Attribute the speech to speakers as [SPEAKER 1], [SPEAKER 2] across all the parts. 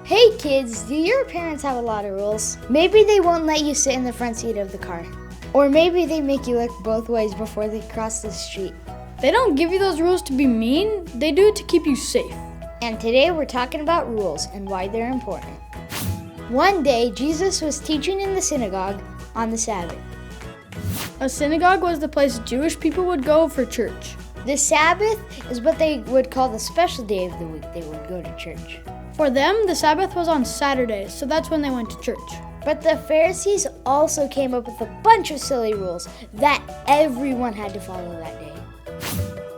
[SPEAKER 1] Hey kids, do your parents have a lot of rules? Maybe they won't let you sit in the front seat of the car. Or maybe they make you look both ways before they cross the street.
[SPEAKER 2] They don't give you those rules to be mean, they do it to keep you safe.
[SPEAKER 1] And today we're talking about rules and why they're important. One day, Jesus was teaching in the synagogue on the Sabbath.
[SPEAKER 2] A synagogue was the place Jewish people would go for church.
[SPEAKER 1] The Sabbath is what they would call the special day of the week they would go to church.
[SPEAKER 2] For them, the Sabbath was on Saturdays, so that's when they went to church.
[SPEAKER 1] But the Pharisees also came up with a bunch of silly rules that everyone had to follow that day.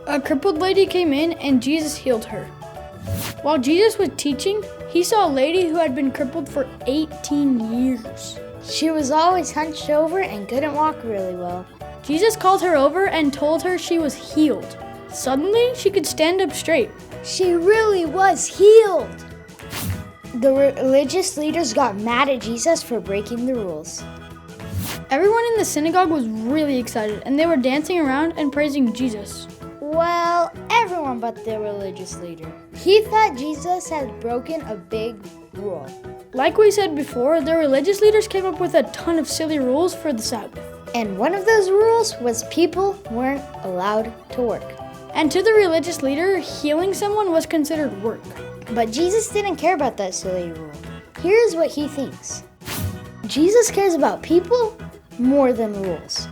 [SPEAKER 2] A crippled lady came in and Jesus healed her. While Jesus was teaching, he saw a lady who had been crippled for 18 years.
[SPEAKER 1] She was always hunched over and couldn't walk really well.
[SPEAKER 2] Jesus called her over and told her she was healed. Suddenly, she could stand up straight.
[SPEAKER 1] She really was healed! The religious leaders got mad at Jesus for breaking the rules.
[SPEAKER 2] Everyone in the synagogue was really excited, and they were dancing around and praising Jesus.
[SPEAKER 1] Well, everyone but the religious leader. He thought Jesus had broken a big rule.
[SPEAKER 2] Like we said before, the religious leaders came up with a ton of silly rules for the Sabbath.
[SPEAKER 1] And one of those rules was people weren't allowed to work.
[SPEAKER 2] And to the religious leader, healing someone was considered work.
[SPEAKER 1] But Jesus didn't care about that silly rule. Here's what he thinks. Jesus cares about people more than rules.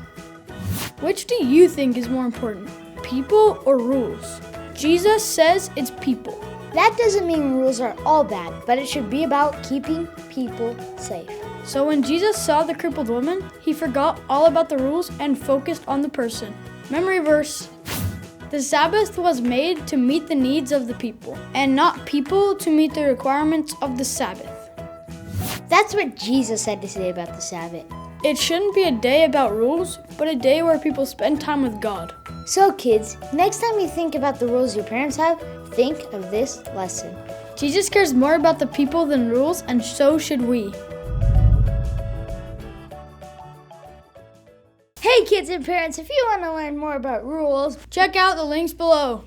[SPEAKER 2] Which do you think is more important, people or rules? Jesus says it's people.
[SPEAKER 1] That doesn't mean rules are all bad, but it should be about keeping people safe.
[SPEAKER 2] So when Jesus saw the crippled woman, he forgot all about the rules and focused on the person. Memory verse. The Sabbath was made to meet the needs of the people, and not people to meet the requirements of the Sabbath.
[SPEAKER 1] That's what Jesus had to say about the Sabbath.
[SPEAKER 2] It shouldn't be a day about rules, but a day where people spend time with God.
[SPEAKER 1] So kids, next time you think about the rules your parents have, think of this lesson.
[SPEAKER 2] Jesus cares more about the people than rules, and so should we.
[SPEAKER 1] Hey kids and parents, if you want to learn more about rules,
[SPEAKER 2] Check out the links below.